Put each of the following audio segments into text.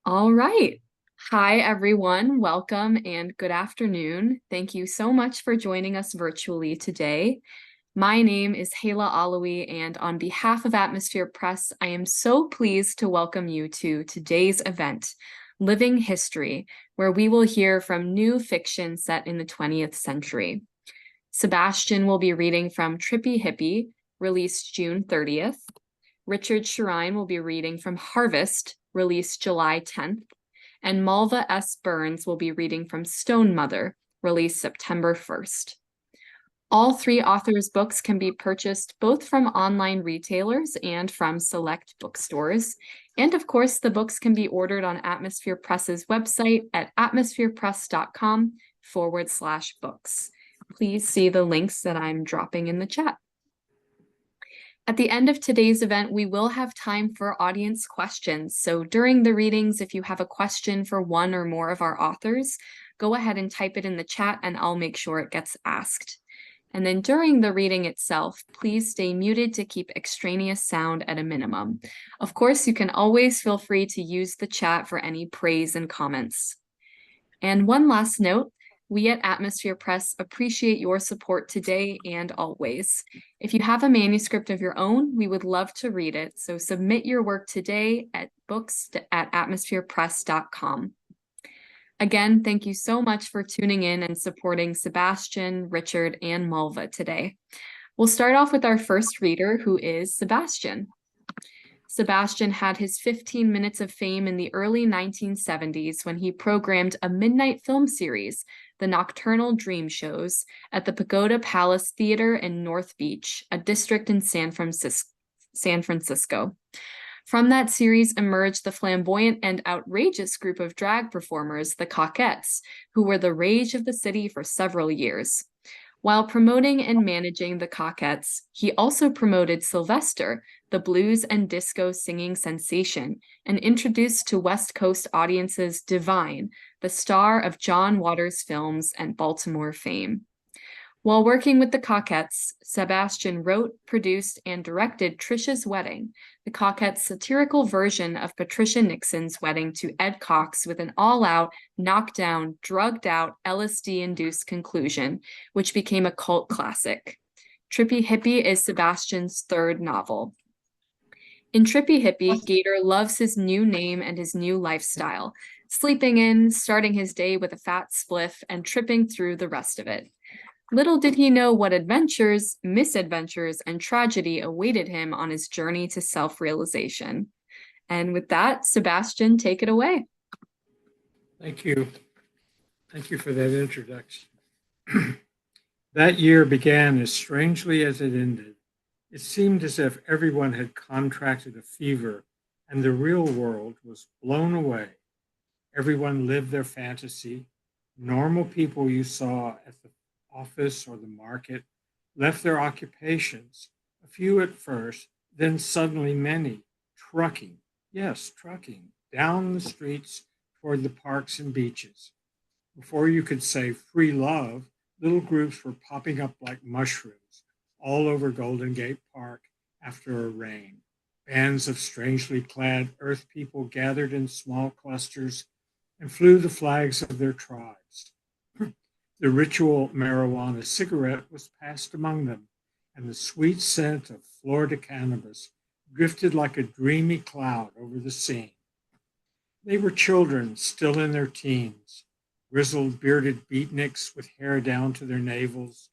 All right. Hi, everyone. Welcome and good afternoon. Thank you so much for joining us virtually today. My name is Hala Alawi, and on behalf of Atmosphere Press, I am so pleased to welcome you to today's event, Living History, where we will hear from new fiction set in the 20th century. Sebastian will be reading from Trippy Hippy, released June 30th. Richard Scharine will be reading from Harvest, released July 10th. And Malve S. Burns will be reading from Stone Mother, released September 1st. All three authors' books can be purchased both from online retailers and from select bookstores. And of course, the books can be ordered on Atmosphere Press's website at atmospherepress.com/books. Please see the links that I'm dropping in the chat. At the end of today's event, we will have time for audience questions. So during the readings, if you have a question for one or more of our authors, go ahead and type it in the chat and I'll make sure it gets asked. And then during the reading itself, please stay muted to keep extraneous sound at a minimum. Of course, you can always feel free to use the chat for any praise and comments. And one last note, we at Atmosphere Press appreciate your support today and always. If you have a manuscript of your own, we would love to read it, so submit your work today at books@atmospherepress.com. Again, thank you so much for tuning in and supporting Sebastian, Richard, and Malve today. We'll start off with our first reader, who is Sebastian. Sebastian had his 15 minutes of fame in the early 1970s when he programmed a midnight film series, The Nocturnal Dream Shows, at the Pagoda Palace Theater in North Beach, a district in San Francisco. From that series emerged the flamboyant and outrageous group of drag performers, the Coquettes, who were the rage of the city for several years. While promoting and managing the Coquettes, he also promoted Sylvester, the blues and disco singing sensation, and introduced to West Coast audiences Divine, the star of John Waters films and Baltimore fame. While working with the Coquettes, Sebastian wrote, produced, and directed Trisha's Wedding, the Coquettes' satirical version of Patricia Nixon's wedding to Ed Cox with an all-out, knockdown, drugged-out, LSD-induced conclusion, which became a cult classic. Trippy Hippy is Sebastian's third novel. In Trippy Hippy, Gator loves his new name and his new lifestyle, sleeping in, starting his day with a fat spliff, and tripping through the rest of it. Little did he know what adventures, misadventures, and tragedy awaited him on his journey to self-realization. And with that, Sebastian, take it away. Thank you. Thank you for that introduction. That year began as strangely as it ended. It seemed as if everyone had contracted a fever and the real world was blown away. Everyone lived their fantasy. Normal people you saw at the office or the market left their occupations, a few at first, then suddenly many, trucking, yes, trucking, down the streets toward the parks and beaches. Before you could say free love, little groups were popping up like mushrooms all over Golden Gate Park after a rain. Bands of strangely clad earth people gathered in small clusters and flew the flags of their tribes. The ritual marijuana cigarette was passed among them, and the sweet scent of Florida cannabis drifted like a dreamy cloud over the scene. They were children still in their teens, grizzled, bearded beatniks with hair down to their navels,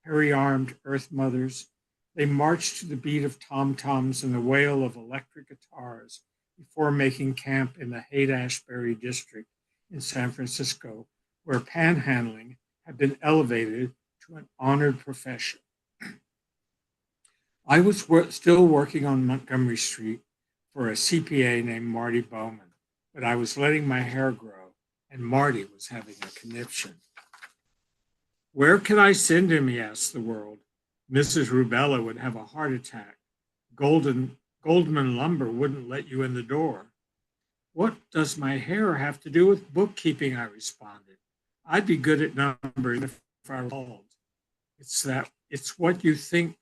hairy-armed earth mothers. They marched to the beat of tom-toms and the wail of electric guitars before making camp in the Haight-Ashbury district in San Francisco, where panhandling had been elevated to an honored profession. I was still working on Montgomery Street for a CPA named Marty Bowman, but I was letting my hair grow, and Marty was having a conniption. Where can I send him, he asked the world. Mrs. Rubella would have a heart attack. Goldman Lumber wouldn't let you in the door. What does my hair have to do with bookkeeping, I responded. I'd be good at numbers if I were bald. It's what you think,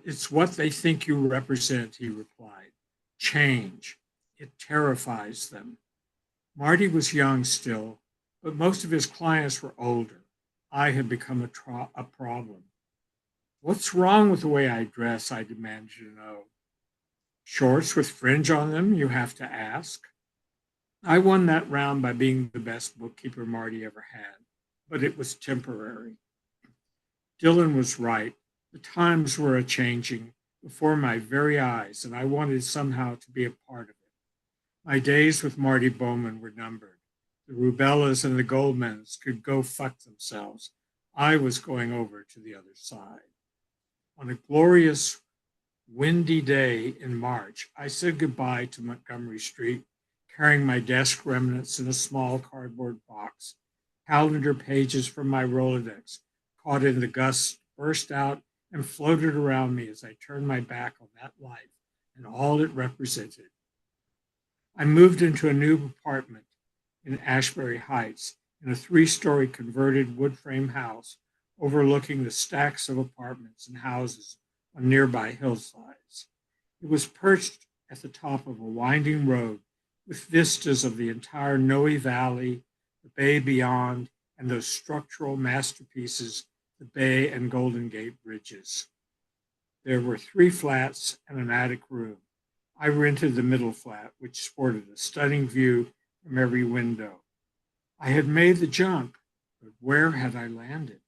it's what they think you represent, he replied. Change. It terrifies them. Marty was young still, but most of his clients were older. I had become a problem. What's wrong with the way I dress? I demanded to know. Shorts with fringe on them, you have to ask. I won that round by being the best bookkeeper Marty ever had, but it was temporary. Dylan was right. The times were a changing before my very eyes, and I wanted somehow to be a part of it. My days with Marty Bowman were numbered. The Rubellas and the Goldmans could go fuck themselves. I was going over to the other side. On a glorious, windy day in March, I said goodbye to Montgomery Street, carrying my desk remnants in a small cardboard box. Calendar pages from my Rolodex, caught in the gusts, burst out and floated around me as I turned my back on that life and all it represented. I moved into a new apartment in Ashbury Heights, in a 3-story converted wood frame house overlooking the stacks of apartments and houses on nearby hillsides. It was perched at the top of a winding road with vistas of the entire Noe Valley, the bay beyond, and those structural masterpieces, the Bay and Golden Gate bridges. There were 3 flats and an attic room. I rented the middle flat, which sported a stunning view from every window. I had made the jump, but where had I landed?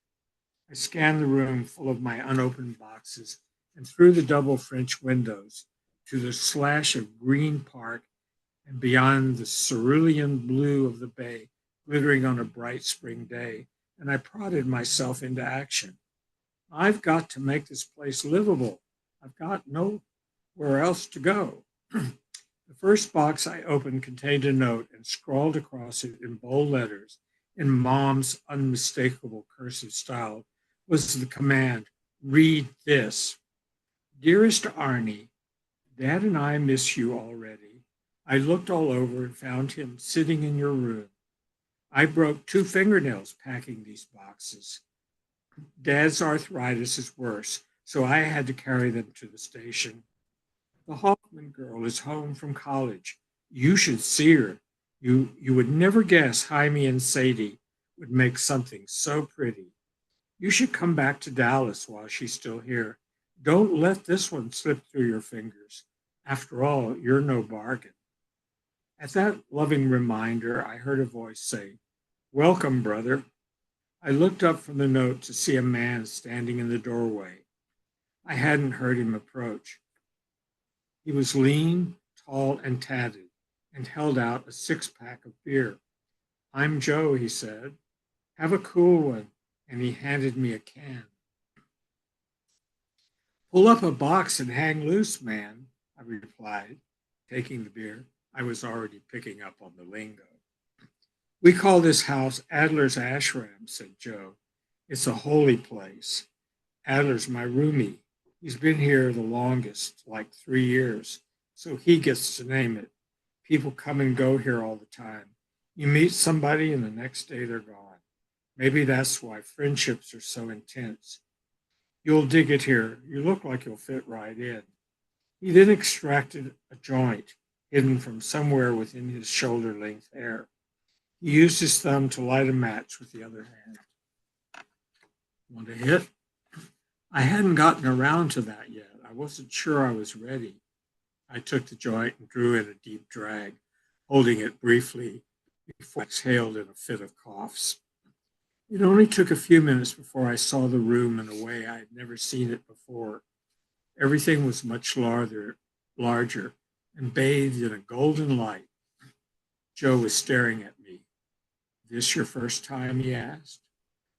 I scanned the room full of my unopened boxes and through the double French windows to the slash of green park and beyond the cerulean blue of the bay glittering on a bright spring day, and I prodded myself into action. I've got to make this place livable. I've got nowhere else to go. The first box I opened contained a note and scrawled across it in bold letters, in Mom's unmistakable cursive style, was the command, "Read this." Dearest Arnie, Dad and I miss you already. I looked all over and found him sitting in your room. I broke 2 fingernails packing these boxes. Dad's arthritis is worse, so I had to carry them to the station. The Hoffman girl is home from college. You should see her. You would never guess Jaime and Sadie would make something so pretty. You should come back to Dallas while she's still here. Don't let this one slip through your fingers. After all, you're no bargain. At that loving reminder, I heard a voice say, "Welcome, brother." I looked up from the note to see a man standing in the doorway. I hadn't heard him approach. He was lean, tall, and tatted, and held out a 6-pack of beer. "I'm Joe," he said. "Have a cool one," and he handed me a can. "Pull up a box and hang loose, man," I replied, taking the beer. I was already picking up on the lingo. "We call this house Adler's Ashram," said Joe. "It's a holy place. Adler's my roomie. He's been here the longest, like 3 years, so he gets to name it. People come and go here all the time. You meet somebody and the next day they're gone. Maybe that's why friendships are so intense. You'll dig it here. You look like you'll fit right in." He then extracted a joint hidden from somewhere within his shoulder-length hair. He used his thumb to light a match with the other hand. "Want a hit?" I hadn't gotten around to that yet. I wasn't sure I was ready. I took the joint and drew in a deep drag, holding it briefly before I exhaled in a fit of coughs. It only took a few minutes before I saw the room in a way I had never seen it before. Everything was much larger, and bathed in a golden light. Joe was staring at me. "This your first time?" he asked.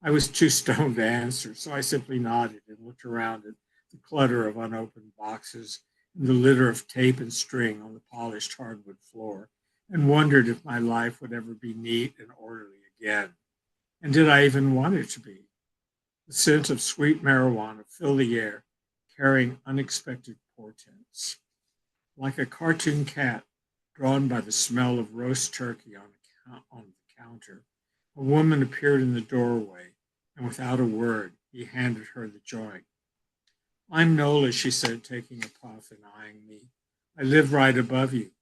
I was too stoned to answer, so I simply nodded and looked around at the clutter of unopened boxes and the litter of tape and string on the polished hardwood floor, and wondered if my life would ever be neat and orderly again. And did I even want it to be? The scent of sweet marijuana filled the air, carrying unexpected portents. Like a cartoon cat drawn by the smell of roast turkey on the counter, a woman appeared in the doorway, and without a word, he handed her the joint. "I'm Nola," she said, taking a puff and eyeing me. "I live right above you."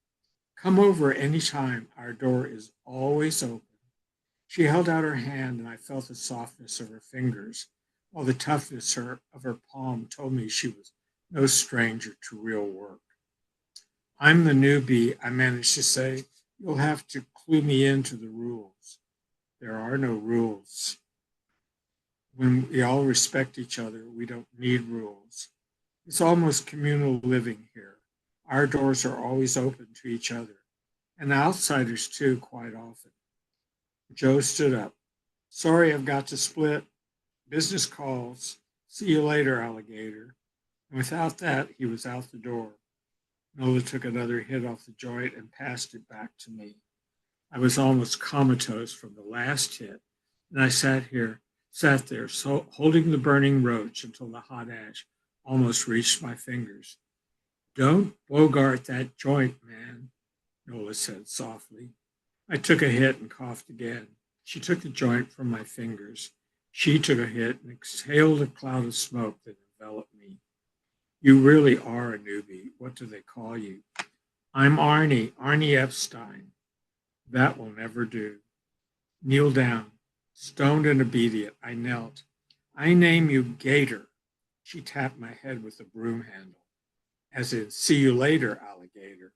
Come over any time. Our door is always open. She held out her hand, and I felt the softness of her fingers, while the toughness of her palm told me she was no stranger to real work. I'm the newbie, I managed to say. You'll have to clue me into the rules. There are no rules. When we all respect each other, we don't need rules. It's almost communal living here. Our doors are always open to each other, and outsiders too, quite often. Joe stood up. Sorry, I've got to split. Business calls. See you later, alligator. And without that, he was out the door. Nola took another hit off the joint and passed it back to me. I was almost comatose from the last hit, and I sat there, so holding the burning roach until the hot ash almost reached my fingers. Don't bogart that joint, man, Nola said softly. I took a hit and coughed again. She took the joint from my fingers. She took a hit and exhaled a cloud of smoke that enveloped me. You really are a newbie. What do they call you? I'm Arnie Epstein. That will never do. Kneel down. Stoned and obedient, I knelt. I name you Gator. She tapped my head with the broom handle, as in, see you later, alligator.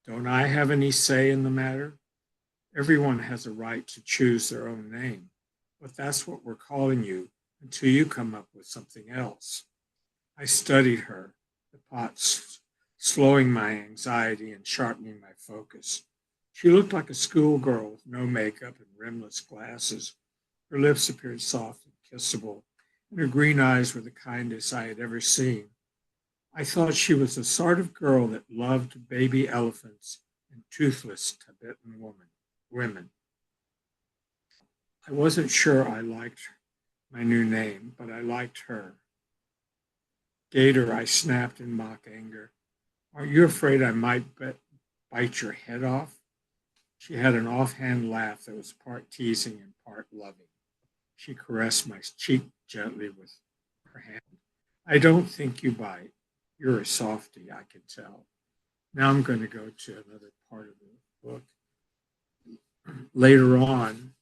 Don't I have any say in the matter? Everyone has a right to choose their own name, but that's what we're calling you until you come up with something else. I studied her, the pots slowing my anxiety and sharpening my focus. She looked like a schoolgirl with no makeup and rimless glasses. Her lips appeared soft and kissable, and her green eyes were the kindest I had ever seen. I thought she was the sort of girl that loved baby elephants and toothless Tibetan women. I wasn't sure I liked my new name, but I liked her. Gator, I snapped in mock anger. Aren't you afraid I might bite your head off? She had an offhand laugh that was part teasing and part loving. She caressed my cheek gently with her hand. I don't think you bite. You're a softie, I can tell. Now I'm going to go to another part of the book. Later on,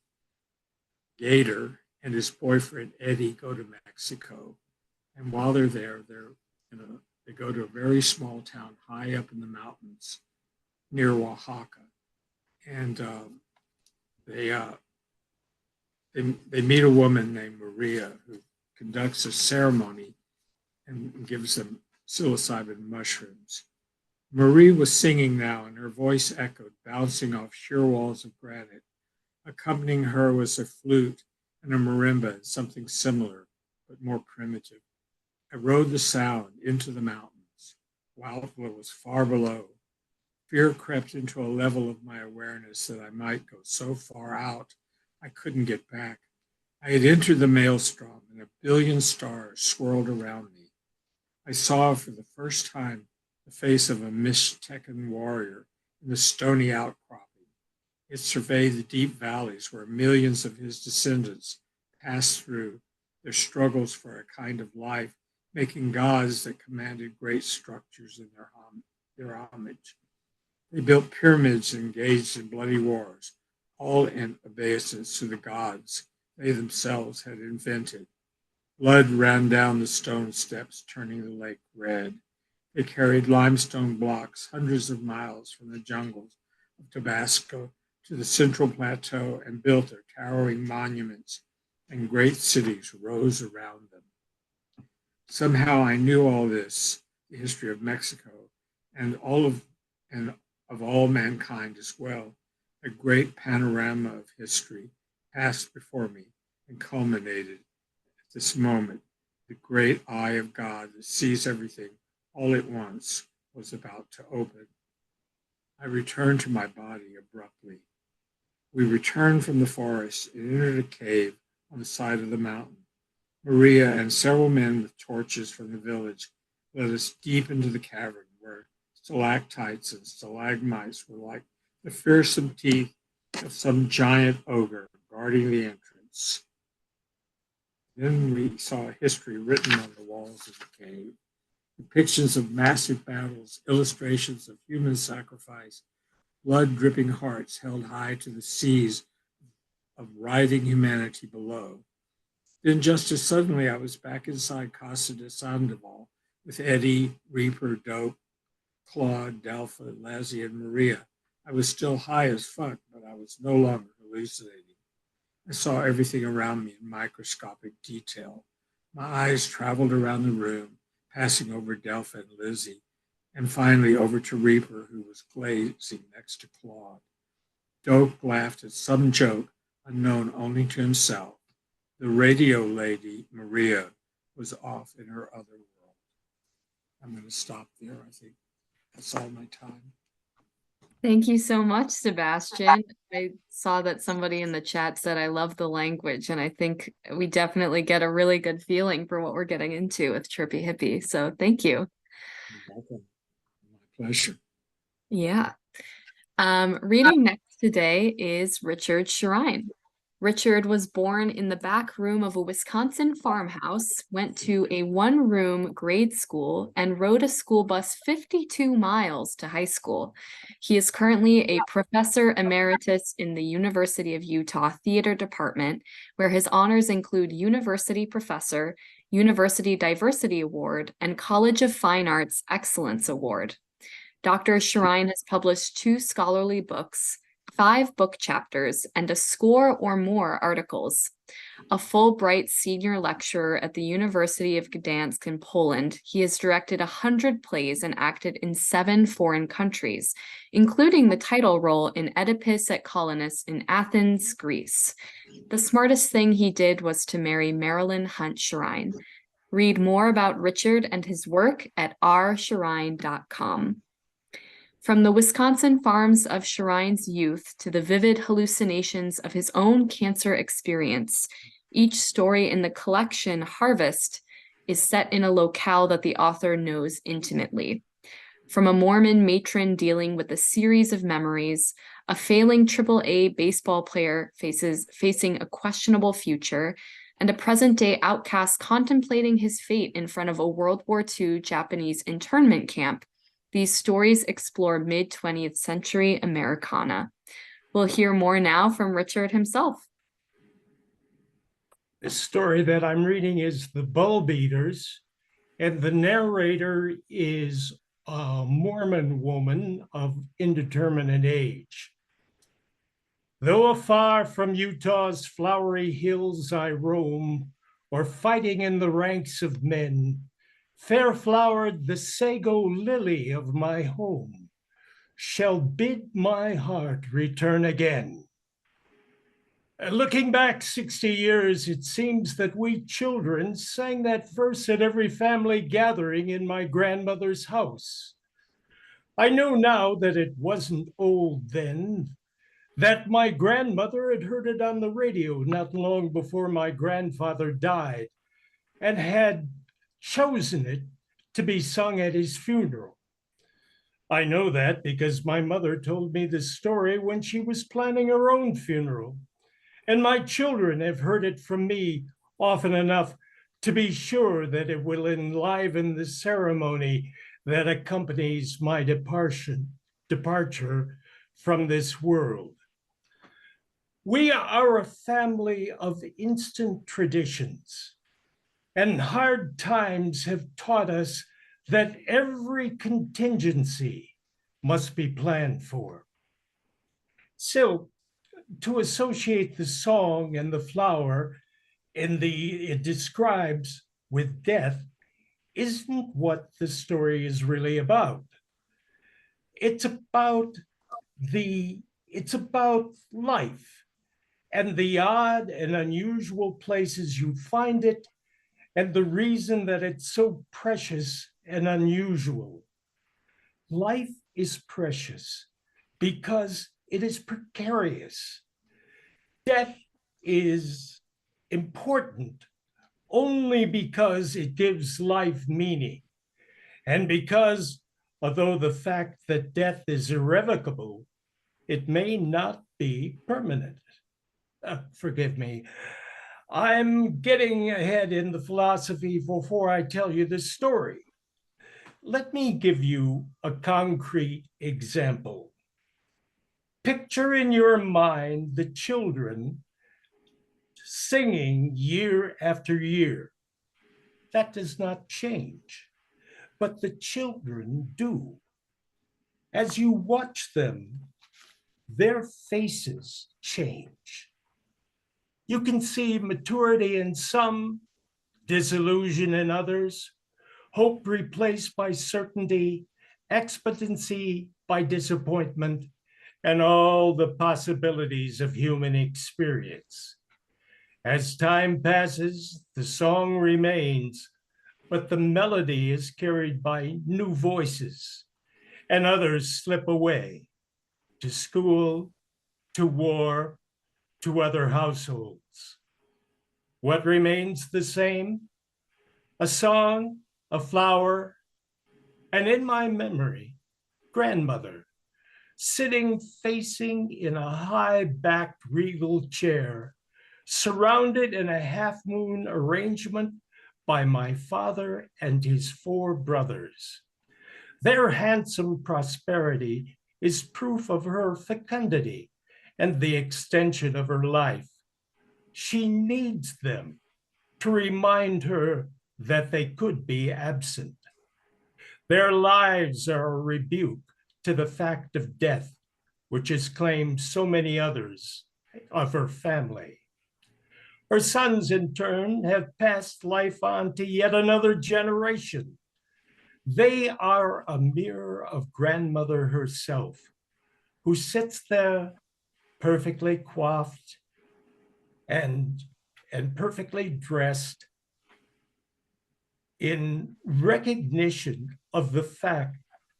Gator and his boyfriend Eddie go to Mexico. And while they're there, they go to a very small town high up in the mountains near Oaxaca. And they meet a woman named Maria who conducts a ceremony and gives them psilocybin mushrooms. Marie was singing now, and her voice echoed, bouncing off sheer walls of granite. Accompanying her was a flute and a marimba and something similar, but more primitive. I rode the sound into the mountains, while it was far below. Fear crept into a level of my awareness that I might go so far out I couldn't get back. I had entered the maelstrom, and a billion stars swirled around me. I saw for the first time the face of a Mixtecan warrior in the stony outcropping. It surveyed the deep valleys where millions of his descendants passed through, their struggles for a kind of life, making gods that commanded great structures in their homage. They built pyramids and engaged in bloody wars, all in obeisance to the gods they themselves had invented. Blood ran down the stone steps, turning the lake red. They carried limestone blocks hundreds of miles from the jungles of Tabasco to the central plateau and built their towering monuments, and great cities rose around them. Somehow I knew all this, the history of Mexico, and of all mankind as well. A great panorama of history passed before me and culminated at this moment. The great eye of God that sees everything all at once was about to open. I returned to my body abruptly. We returned from the forest and entered a cave on the side of the mountain. Maria and several men with torches from the village led us deep into the cavern where stalactites and stalagmites were like the fearsome teeth of some giant ogre guarding the entrance. Then we saw history written on the walls of the cave. Depictions of massive battles, illustrations of human sacrifice, blood-dripping hearts held high to the seas of writhing humanity below. Then just as suddenly I was back inside Casa de Sandoval with Eddie, Reaper, Dope, Claude, Delpha, Lazzie, and Maria. I was still high as fuck, but I was no longer hallucinating. I saw everything around me in microscopic detail. My eyes traveled around the room, passing over Delpha and Lizzie, and finally over to Reaper, who was glazing next to Claude. Dope laughed at some joke unknown only to himself. The radio lady, Maria, was off in her other world. I'm going to stop there. I think that's all my time. Thank you so much, Sebastian. I saw that somebody in the chat said, I love the language, and I think we definitely get a really good feeling for what we're getting into with Trippy Hippy. So thank you. You're welcome. My pleasure. Yeah. Reading next today is Richard Scharine. Richard was born in the back room of a Wisconsin farmhouse, went to a one-room grade school, and rode a school bus 52 miles to high school. He is currently a professor emeritus in the University of Utah Theater Department, where his honors include University Professor, University Diversity Award, and College of Fine Arts Excellence Award. Dr. Scharine has published 2 scholarly books, 5 book chapters, and a score or more articles. A Fulbright senior lecturer at the University of Gdansk in Poland, he has directed 100 plays and acted in 7 foreign countries, including the title role in Oedipus at Colonus in Athens, Greece. The smartest thing he did was to marry Marilyn Hunt Scharine. Read more about Richard and his work at rscharine.com. From the Wisconsin farms of Scharine's youth to the vivid hallucinations of his own cancer experience, each story in the collection Harvest is set in a locale that the author knows intimately. From a Mormon matron dealing with a series of memories, a failing AAA baseball player facing a questionable future, and a present-day outcast contemplating his fate in front of a World War II Japanese internment camp, these stories explore mid-20th century Americana. We'll hear more now from Richard himself. The story that I'm reading is The Bulb Eaters, and the narrator is a Mormon woman of indeterminate age. Though afar from Utah's flowery hills I roam, or fighting in the ranks of men, fair-flowered the sago lily of my home shall bid my heart return again. Looking back 60 years, it seems that we children sang that verse at every family gathering in my grandmother's house. I know now that it wasn't old then, that my grandmother had heard it on the radio not long before my grandfather died and had chosen it to be sung at his funeral. I know that because my mother told me this story when she was planning her own funeral, and my children have heard it from me often enough to be sure that it will enliven the ceremony that accompanies my departure from this world. We are a family of instant traditions, and hard times have taught us that every contingency must be planned for. So, to associate the song and the flower it describes with death isn't what the story is really about. It's about life and the odd and unusual places you find it, and the reason that it's so precious and unusual. Life is precious because it is precarious. Death is important only because it gives life meaning, and because, although the fact that death is irrevocable, it may not be permanent. Forgive me. I'm getting ahead in the philosophy before I tell you this story. Let me give you a concrete example. Picture in your mind the children singing year after year. That does not change, but the children do. As you watch them, their faces change. You can see maturity in some, disillusion in others, hope replaced by certainty, expectancy by disappointment, and all the possibilities of human experience. As time passes, the song remains, but the melody is carried by new voices, and others slip away to school, to war, to other households. What remains the same? A song, a flower, and in my memory, grandmother, sitting facing in a high-backed regal chair, surrounded in a half-moon arrangement by my father and his 4 brothers. Their handsome prosperity is proof of her fecundity and the extension of her life. She needs them to remind her that they could be absent. Their lives are a rebuke to the fact of death, which has claimed so many others of her family. Her sons, in turn, have passed life on to yet another generation. They are a mirror of grandmother herself, who sits there perfectly coiffed and perfectly dressed in recognition of the fact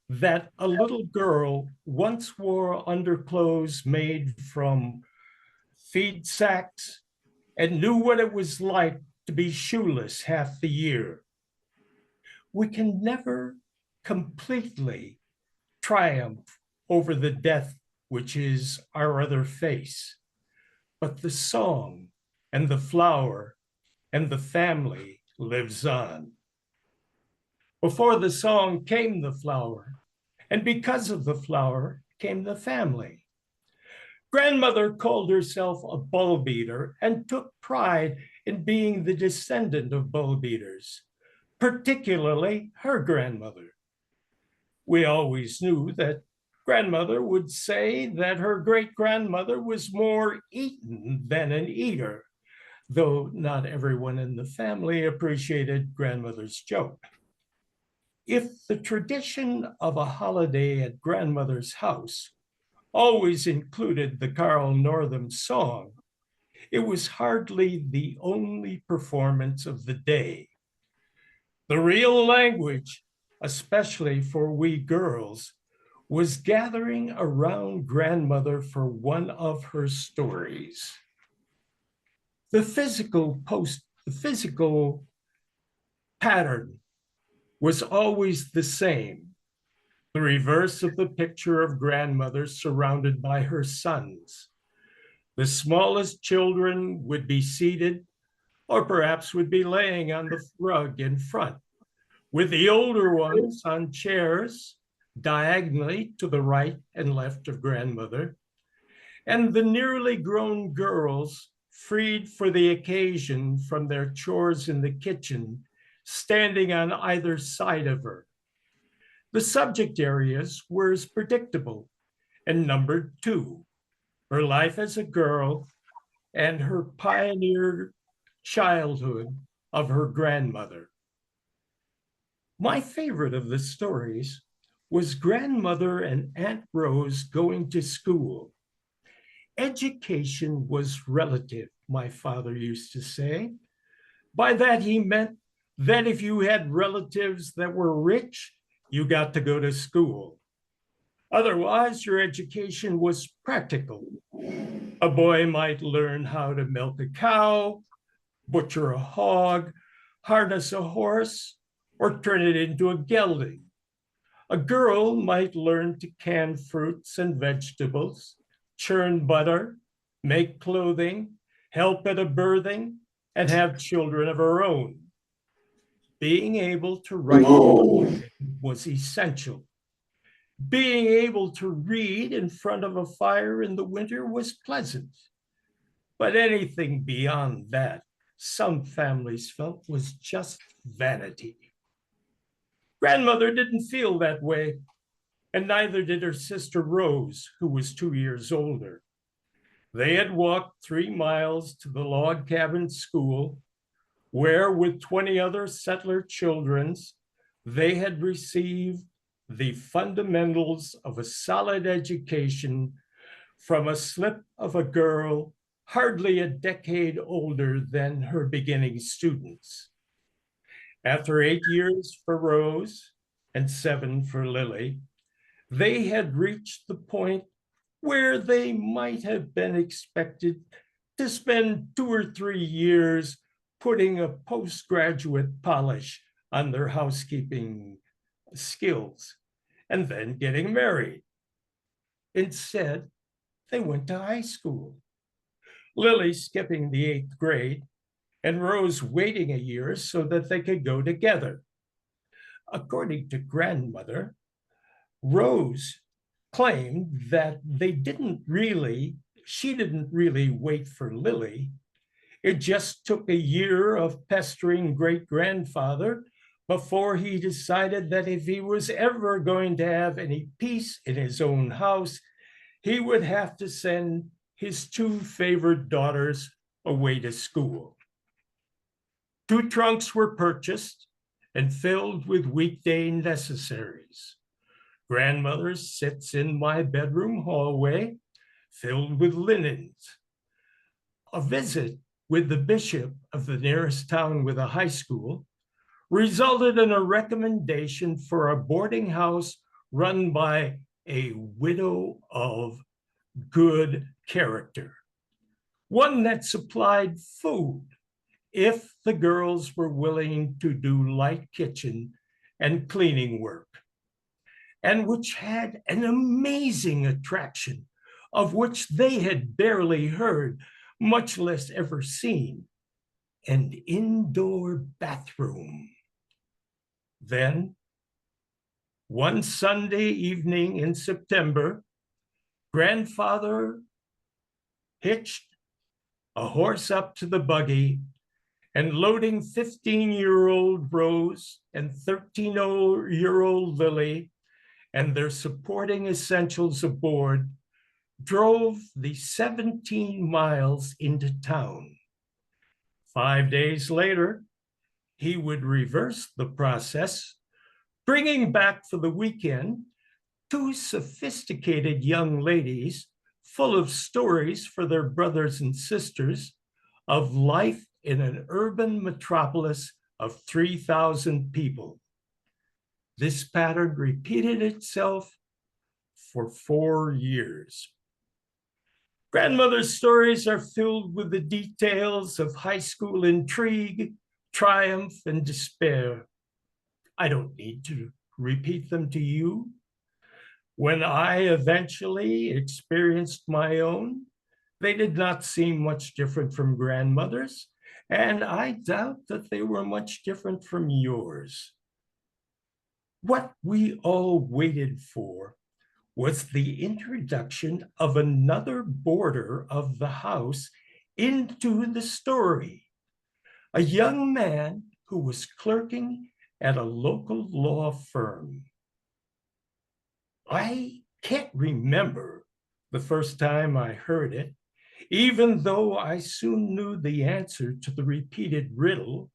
that a little girl once wore underclothes made from feed sacks and knew what it was like to be shoeless half the year. We can never completely triumph over the death which is our other face, but the song and the flower and the family lives on. Before the song came the flower, and because of the flower came the family. Grandmother called herself a bull beater and took pride in being the descendant of bull beaters, particularly her grandmother. We always knew that grandmother would say that her great-grandmother was more eaten than an eater, though not everyone in the family appreciated grandmother's joke. If the tradition of a holiday at grandmother's house always included the Carl Northam song, it was hardly the only performance of the day. The real language, especially for we girls, was gathering around grandmother for one of her stories. The physical pattern was always the same. The reverse of the picture of grandmother surrounded by her sons. The smallest children would be seated or perhaps would be laying on the rug in front, with the older ones on chairs diagonally to the right and left of grandmother, and the nearly grown girls, freed for the occasion from their chores in the kitchen, standing on either side of her. The subject areas were as predictable and numbered 2, her life as a girl and her pioneer childhood of her grandmother. My favorite of the stories was grandmother and Aunt Rose going to school. Education was relative, my father used to say. By that he meant that if you had relatives that were rich, you got to go to school. Otherwise, your education was practical. A boy might learn how to milk a cow, butcher a hog, harness a horse, or turn it into a gelding. A girl might learn to can fruits and vegetables, churn butter, make clothing, help at a birthing, and have children of her own. Being able to write was essential. Being able to read in front of a fire in the winter was pleasant. But anything beyond that, some families felt was just vanity. Grandmother didn't feel that way, and neither did her sister Rose, who was 2 years older. They had walked 3 miles to the log cabin school, where, with 20 other settler children, they had received the fundamentals of a solid education from a slip of a girl hardly a decade older than her beginning students. After 8 years for Rose and 7 for Lily, they had reached the point where they might have been expected to spend 2 or 3 years putting a postgraduate polish on their housekeeping skills and then getting married. Instead, they went to high school. Lily skipping the 8th grade and Rose waiting a year so that they could go together. According to grandmother, Rose claimed that she didn't really wait for Lily. It just took a year of pestering great-grandfather before he decided that if he was ever going to have any peace in his own house, he would have to send his 2 favorite daughters away to school. 2 trunks were purchased and filled with weekday necessaries. Grandmother's sits in my bedroom hallway, filled with linens. A visit with the bishop of the nearest town with a high school resulted in a recommendation for a boarding house run by a widow of good character, one that supplied food if the girls were willing to do light kitchen and cleaning work, and which had an amazing attraction of which they had barely heard, much less ever seen, an indoor bathroom. Then, one Sunday evening in September, grandfather hitched a horse up to the buggy and loading 15-year-old Rose and 13-year-old Lily and their supporting essentials aboard, drove the 17 miles into town. 5 days later, he would reverse the process, bringing back for the weekend 2 sophisticated young ladies full of stories for their brothers and sisters of life in an urban metropolis of 3,000 people. This pattern repeated itself for 4 years. Grandmother's stories are filled with the details of high school intrigue, triumph, and despair. I don't need to repeat them to you. When I eventually experienced my own, they did not seem much different from grandmother's, and I doubt that they were much different from yours. What we all waited for was the introduction of another boarder of the house into the story, a young man who was clerking at a local law firm. I can't remember the first time I heard it, even though I soon knew the answer to the repeated riddle,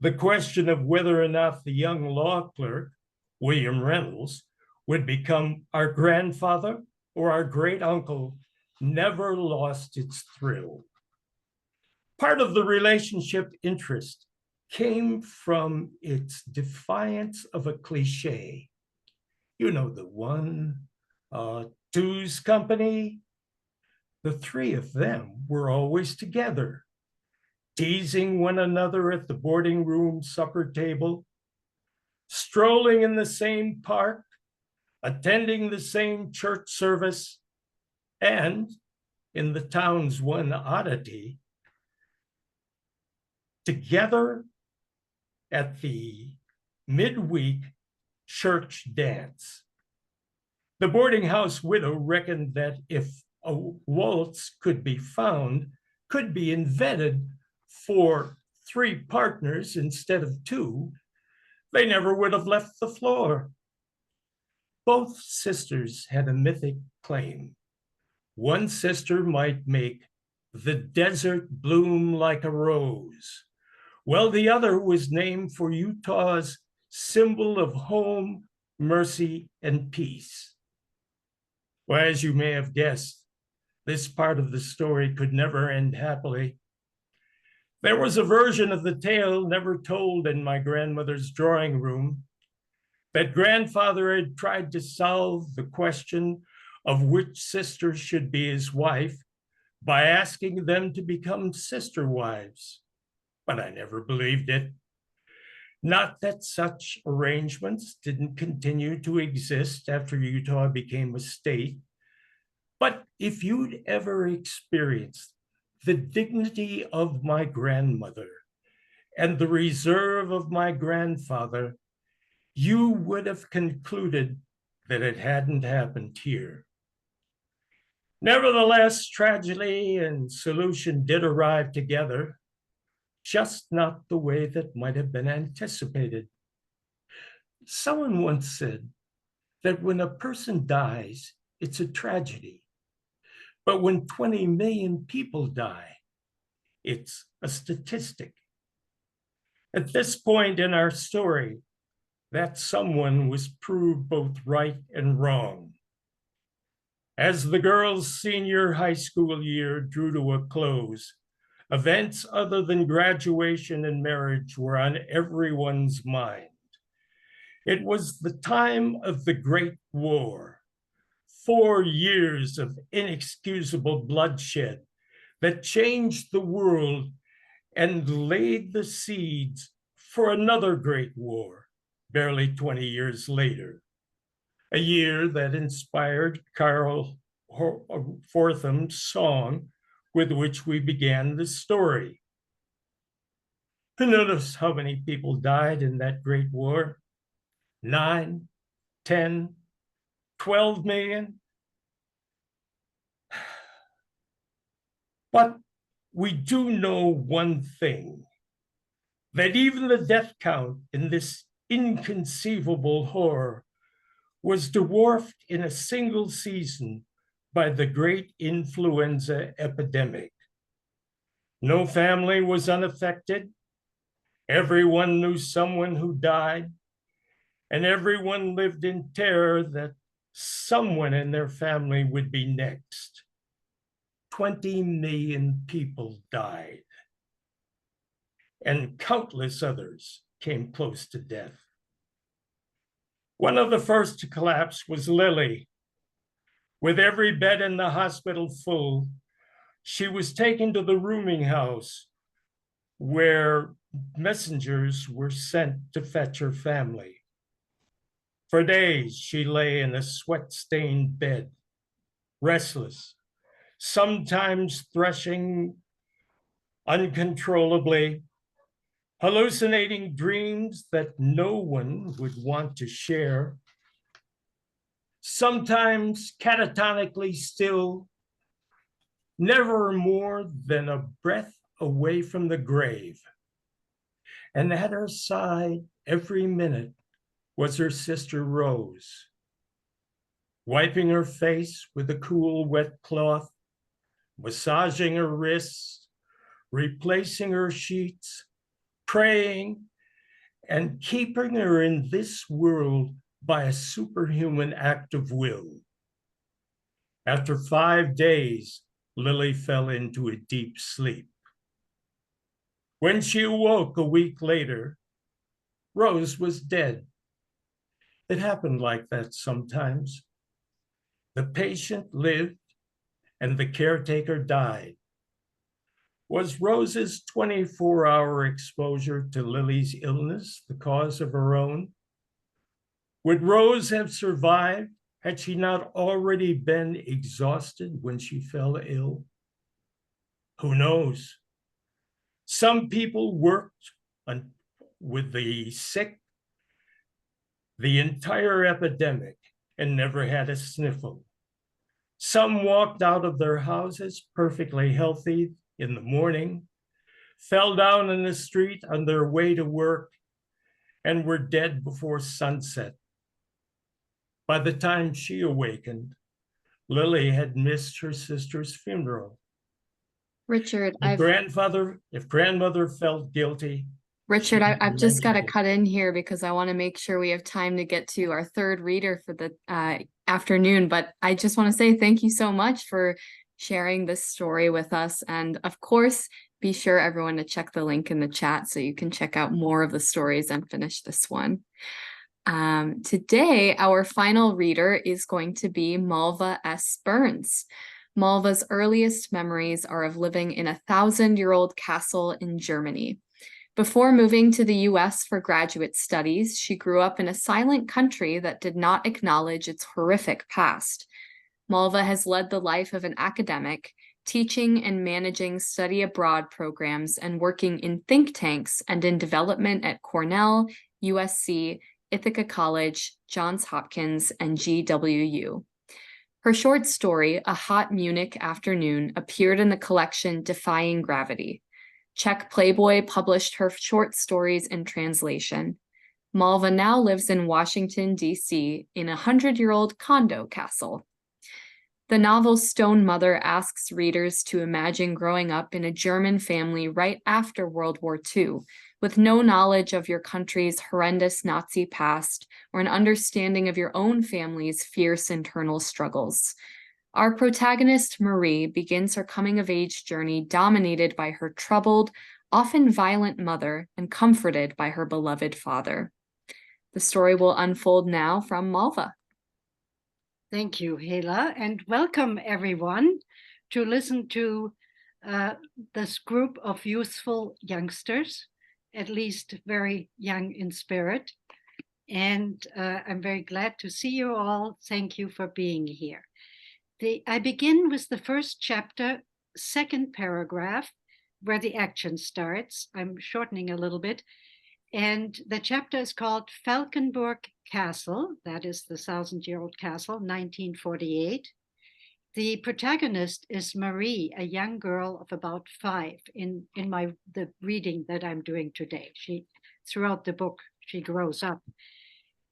the question of whether or not the young law clerk, William Reynolds, would become our grandfather or our great uncle, never lost its thrill. Part of the relationship interest came from its defiance of a cliche. You know, the one, two's company. The 3 of them were always together, teasing one another at the boarding room supper table, strolling in the same park, attending the same church service, and, in the town's one oddity, together at the midweek church dance. The boarding house widow reckoned that if a waltz could be invented for 3 partners instead of 2, they never would have left the floor. Both sisters had a mythic claim. One sister might make the desert bloom like a rose, while the other was named for Utah's symbol of home, mercy, and peace. Well, as you may have guessed, this part of the story could never end happily. There was a version of the tale never told in my grandmother's drawing room that grandfather had tried to solve the question of which sister should be his wife by asking them to become sister wives. But I never believed it. Not that such arrangements didn't continue to exist after Utah became a state, but if you'd ever experienced the dignity of my grandmother and the reserve of my grandfather, you would have concluded that it hadn't happened here. Nevertheless, tragedy and solution did arrive together, just not the way that might have been anticipated. Someone once said that when a person dies, it's a tragedy. But when 20 million people die, it's a statistic. At this point in our story, that someone was proved both right and wrong. As the girls' senior high school year drew to a close, events other than graduation and marriage were on everyone's mind. It was the time of the Great War, 4 years of inexcusable bloodshed that changed the world and laid the seeds for another great war barely 20 years later, a year that inspired Carl Fortham's song with which we began the story. Notice how many people died in that great war? 9, 10, 12 million. But we do know one thing, that even the death count in this inconceivable horror was dwarfed in a single season by the great influenza epidemic. No family was unaffected. Everyone knew someone who died, and everyone lived in terror that someone in their family would be next. 20 million people died, and countless others came close to death. One of the first to collapse was Lily. With every bed in the hospital full, she was taken to the rooming house where messengers were sent to fetch her family. For days, she lay in a sweat-stained bed, restless, sometimes threshing uncontrollably, hallucinating dreams that no one would want to share, sometimes catatonically still, never more than a breath away from the grave. And at her side every minute was her sister Rose, wiping her face with a cool, wet cloth, massaging her wrists, replacing her sheets, praying, and keeping her in this world by a superhuman act of will. After 5 days, Lily fell into a deep sleep. When she awoke a week later, Rose was dead. It happened like that sometimes. The patient lived and the caretaker died. Was Rose's 24-hour exposure to Lily's illness the cause of her own? Would Rose have survived had she not already been exhausted when she fell ill? Who knows? Some people with the sick the entire epidemic and never had a sniffle. Some walked out of their houses perfectly healthy in the morning, fell down in the street on their way to work, and were dead before sunset. By the time she awakened, Lily had missed her sister's funeral. Richard, If grandmother felt guilty, Richard, she I've just got to mentioned it. cut in here because I want to make sure we have time to get to our third reader for the afternoon. But I just want to say thank you so much for sharing this story with us. And of course, be sure everyone to check the link in the chat so you can check out more of the stories and finish this one. Today, our final reader is going to be Malve S. Burns. Malve's earliest memories are of living in a 1,000-year-old castle in Germany. Before moving to the US for graduate studies, she grew up in a silent country that did not acknowledge its horrific past. Malve has led the life of an academic, teaching and managing study abroad programs and working in think tanks and in development at Cornell, USC, Ithaca College, Johns Hopkins, and GWU. Her short story, A Hot Munich Afternoon, appeared in the collection Defying Gravity. Czech Playboy published her short stories in translation. Malve now lives in Washington, D.C., in a 100-year-old condo castle. The novel Stone Mother asks readers to imagine growing up in a German family right after World War II, with no knowledge of your country's horrendous Nazi past or an understanding of your own family's fierce internal struggles. Our protagonist, Marie, begins her coming-of-age journey dominated by her troubled, often violent mother and comforted by her beloved father. The story will unfold now from Malve. Thank you, Hela, and welcome everyone to listen to this group of youthful youngsters, at least very young in spirit. And I'm very glad to see you all. Thank you for being here. I begin with the first chapter, second paragraph, where the action starts. I'm shortening a little bit. And the chapter is called Falkenburg Castle. That is the 1,000-year-old castle, 1948. The protagonist is Marie, a young girl of about 5 in the reading that I'm doing today. Throughout the book, she grows up.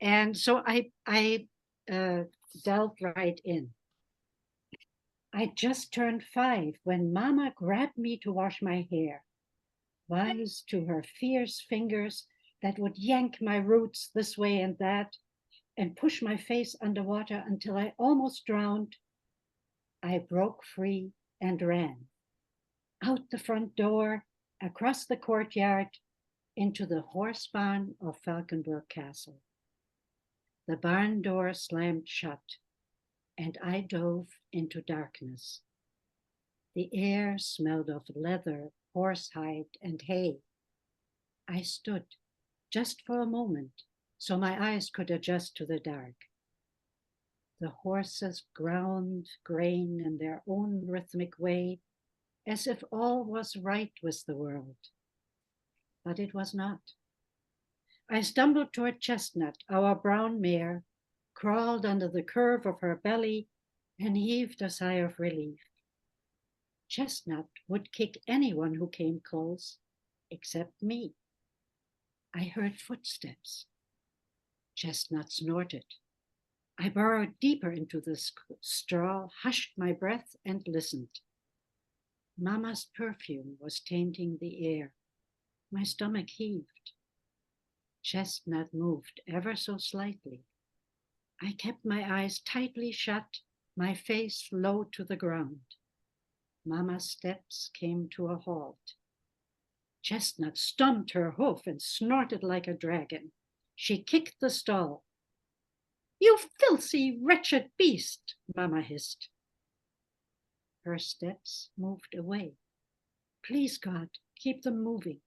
And so I delved right in. I just turned 5 when Mama grabbed me to wash my hair. Wise to her fierce fingers that would yank my roots this way and that and push my face underwater until I almost drowned, I broke free and ran. Out the front door, across the courtyard, into the horse barn of Falkenburg Castle. The barn door slammed shut, and I dove into darkness. The air smelled of leather, horsehide, and hay. I stood just for a moment so my eyes could adjust to the dark. The horses ground grain in their own rhythmic way, as if all was right with the world. But it was not. I stumbled toward Chestnut, our brown mare, crawled under the curve of her belly, and heaved a sigh of relief. Chestnut would kick anyone who came close, except me. I heard footsteps. Chestnut snorted. I burrowed deeper into the straw, hushed my breath, and listened. Mama's perfume was tainting the air. My stomach heaved. Chestnut moved ever so slightly. I kept my eyes tightly shut, my face low to the ground. Mama's steps came to a halt. Chestnut stomped her hoof and snorted like a dragon. She kicked the stall. "You filthy, wretched beast," Mama hissed. Her steps moved away. "Please, God, keep them moving."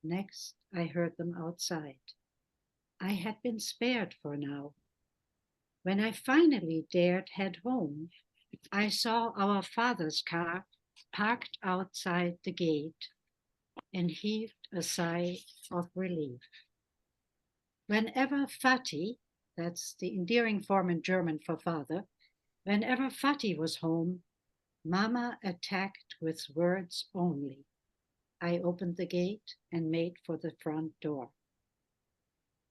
Next, I heard them outside. I had been spared for now. When I finally dared head home, I saw our father's car parked outside the gate. and heaved a sigh of relief. Whenever Fatih, that's the endearing form in German for father, whenever Fatih was home, Mama attacked with words only. I opened the gate and made for the front door.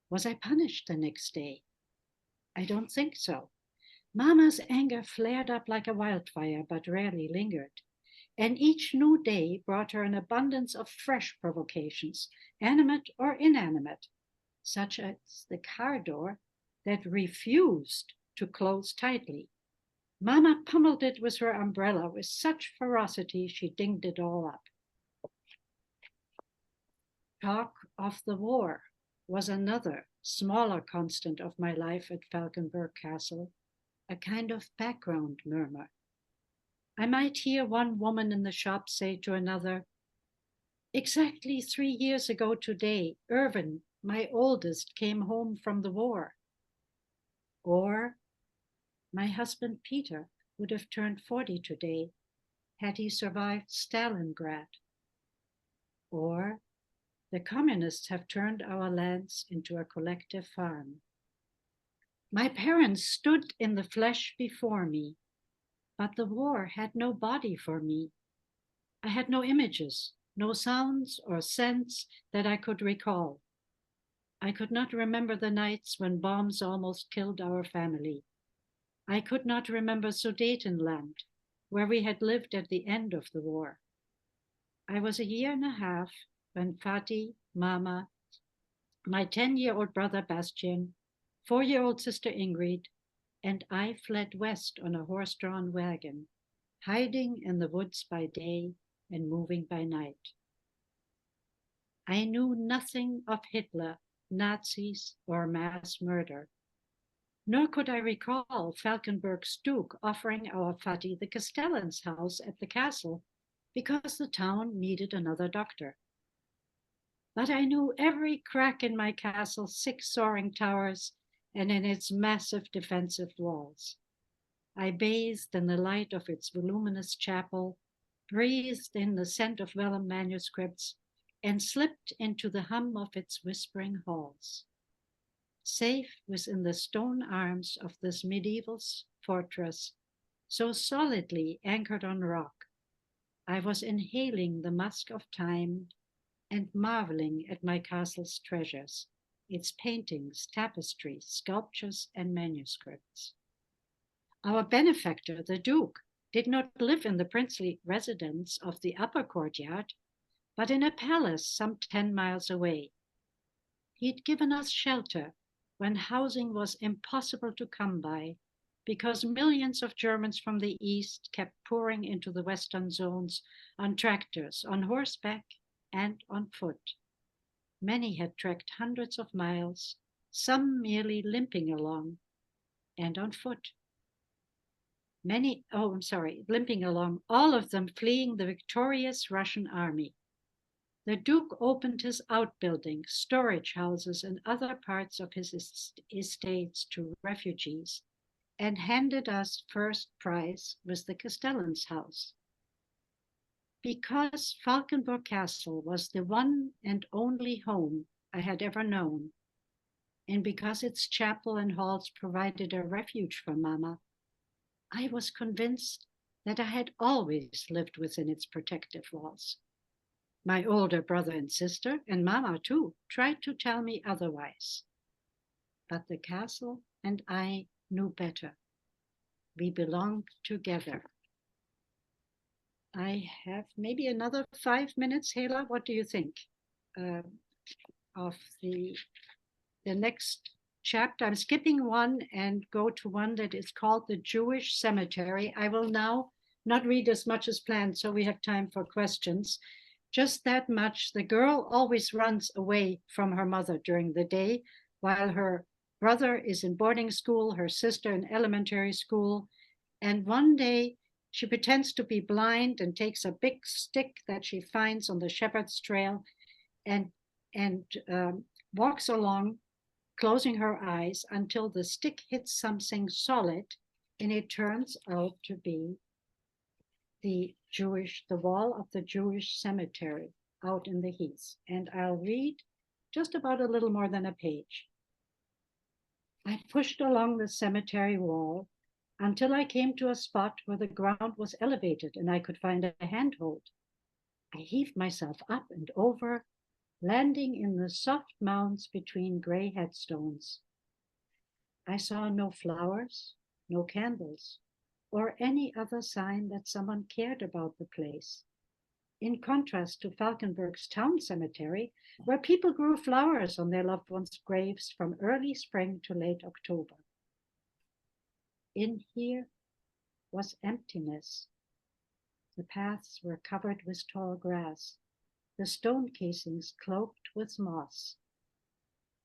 Was I punished the next day? I don't think so. Mama's anger flared up like a wildfire, but rarely lingered. And each new day brought her an abundance of fresh provocations, animate or inanimate, such as the car door that refused to close tightly. Mama pummeled it with her umbrella with such ferocity she dinged it all up. Talk of the war was another, smaller constant of my life at Falkenberg Castle, a kind of background murmur. I might hear one woman in the shop say to another, "Exactly 3 years ago today, Irvin, my oldest, came home from the war." Or, "My husband Peter would have turned 40 today had he survived Stalingrad." Or, "The communists have turned our lands into a collective farm." My parents stood in the flesh before me, but the war had no body for me. I had no images, no sounds or scents that I could recall. I could not remember the nights when bombs almost killed our family. I could not remember Sudetenland, where we had lived at the end of the war. I was a year and a half when Fatih, Mama, my 10-year-old brother Bastian, 4-year-old sister Ingrid, and I fled west on a horse-drawn wagon, hiding in the woods by day and moving by night. I knew nothing of Hitler, Nazis, or mass murder, nor could I recall Falkenberg's Duke offering our Fatih the Castellan's house at the castle because the town needed another doctor. But I knew every crack in my castle's 6 soaring towers and in its massive defensive walls. I bathed in the light of its voluminous chapel, breathed in the scent of vellum manuscripts, and slipped into the hum of its whispering halls. Safe within the stone arms of this medieval fortress, so solidly anchored on rock, I was inhaling the musk of time and marveling at my castle's treasures, its paintings, tapestries, sculptures, and manuscripts. Our benefactor, the Duke, did not live in the princely residence of the upper courtyard, but in a palace some 10 miles away. He'd given us shelter when housing was impossible to come by because millions of Germans from the east kept pouring into the western zones on tractors, on horseback, and on foot. Many had trekked hundreds of miles, some merely limping along, and on foot. Limping along, all of them fleeing the victorious Russian army. The Duke opened his outbuildings, storage houses, and other parts of his estates to refugees, and handed us first prize with the Castellan's house. Because Falkenberg Castle was the one and only home I had ever known, and because its chapel and halls provided a refuge for Mama, I was convinced that I had always lived within its protective walls. My older brother and sister, and Mama too, tried to tell me otherwise. But the castle and I knew better. We belonged together. I have maybe another 5 minutes, Hela. What do you think of the next chapter? I'm skipping one and go to one that is called The Jewish Cemetery. I will now not read as much as planned, so we have time for questions. Just that much. The girl always runs away from her mother during the day, while her brother is in boarding school, her sister in elementary school. And one day she pretends to be blind and takes a big stick that she finds on the shepherd's trail and walks along, closing her eyes until the stick hits something solid, and it turns out to be the wall of the Jewish cemetery. out in the heath, and I'll read just about a little more than a page. I pushed along the cemetery wall until I came to a spot where the ground was elevated and I could find a handhold. I heaved myself up and over, landing in the soft mounds between gray headstones. I saw no flowers, no candles, or any other sign that someone cared about the place. In contrast to Falkenberg's town cemetery, where people grew flowers on their loved ones' graves from early spring to late October. In here was emptiness. The paths were covered with tall grass, the stone casings cloaked with moss.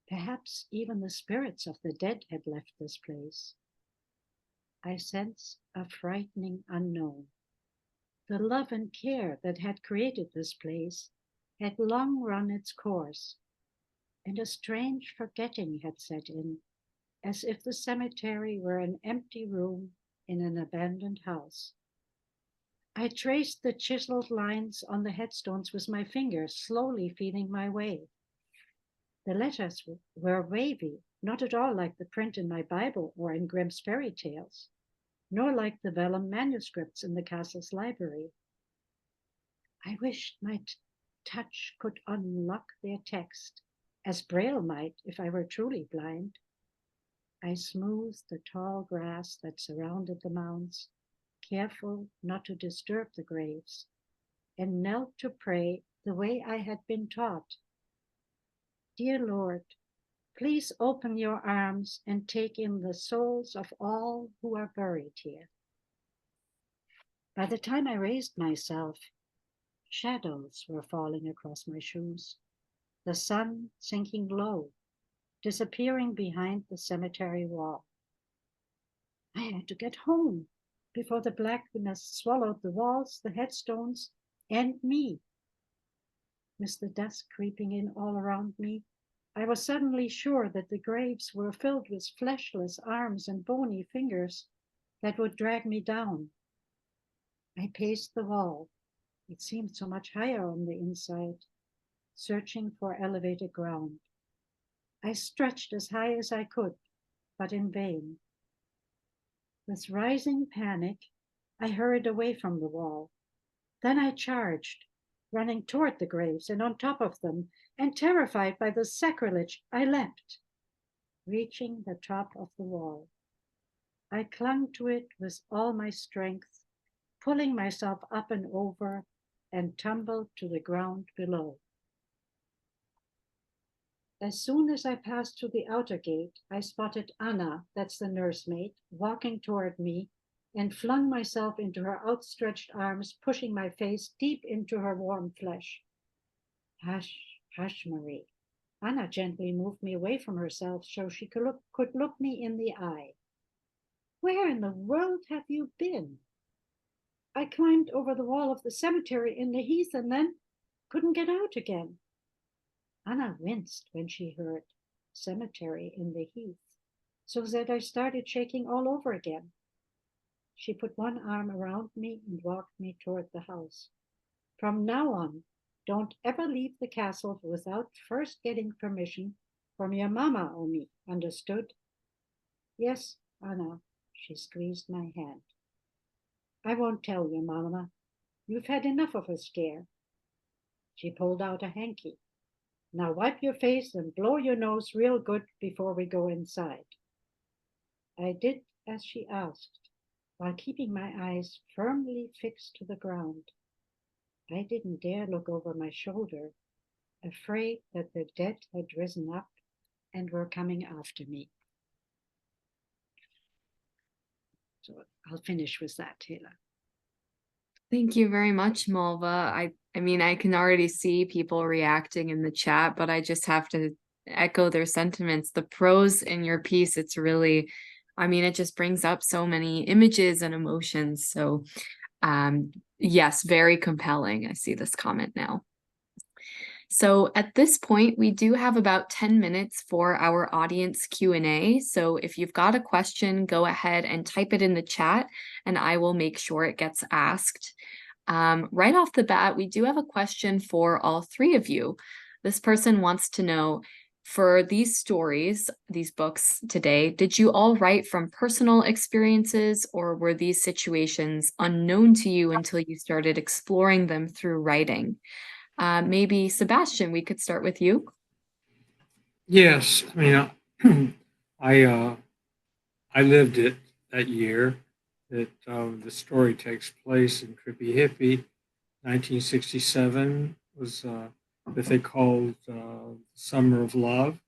Perhaps even the spirits of the dead had left this place. I sense a frightening unknown. The love and care that had created this place had long run its course, and a strange forgetting had set in, as if the cemetery were an empty room in an abandoned house. I traced the chiseled lines on the headstones with my fingers, slowly feeling my way. The letters were wavy, not at all like the print in my Bible or in Grimm's fairy tales, nor like the vellum manuscripts in the castle's library. I wished my touch could unlock their text, as Braille might if I were truly blind. I smoothed the tall grass that surrounded the mounds, careful not to disturb the graves, and knelt to pray the way I had been taught. Dear Lord, please open your arms and take in the souls of all who are buried here. By the time I raised myself, shadows were falling across my shoes, the sun sinking low, disappearing behind the cemetery wall. I had to get home before the blackness swallowed the walls, the headstones, and me. With the dusk creeping in all around me, I was suddenly sure that the graves were filled with fleshless arms and bony fingers that would drag me down. I paced the wall. It seemed so much higher on the inside, searching for elevated ground. I stretched as high as I could, but in vain. With rising panic, I hurried away from the wall. Then I charged, running toward the graves and on top of them, and terrified by the sacrilege, I leapt, reaching the top of the wall. I clung to it with all my strength, pulling myself up and over, and tumbled to the ground below. As soon as I passed through the outer gate, I spotted Anna, that's the nursemaid, walking toward me, and flung myself into her outstretched arms, pushing my face deep into her warm flesh. Hush, hush, Marie. Anna gently moved me away from herself so she could look me in the eye. Where in the world have you been? I climbed over the wall of the cemetery in the heath and then couldn't get out again. Anna winced when she heard cemetery in the heath, so that I started shaking all over again. She put one arm around me and walked me toward the house. From now on, don't ever leave the castle without first getting permission from your mama or me, understood? Yes, Anna, she squeezed my hand. I won't tell your mama. You've had enough of a scare. She pulled out a hanky. Now wipe your face and blow your nose real good before we go inside. I did as she asked, while keeping my eyes firmly fixed to the ground. I didn't dare look over my shoulder, afraid that the dead had risen up and were coming after me. So I'll finish with that, Taylor. Thank you very much, Malva. I mean, I can already see people reacting in the chat, but I just have to echo their sentiments. The prose in your piece, it's really, I mean, it just brings up so many images and emotions. So, yes, very compelling. I see this comment now. So at this point, we do have about 10 minutes for our audience Q&A. So if you've got a question, go ahead and type it in the chat and I will make sure it gets asked. Right off the bat, we do have a question for all three of you. This person wants to know, for these stories, these books today, did you all write from personal experiences, or were these situations unknown to you until you started exploring them through writing? Maybe Sebastian, we could start with you. Yes, I mean, I lived it that year that the story takes place in Trippy Hippy. 1967 was that they called Summer of Love,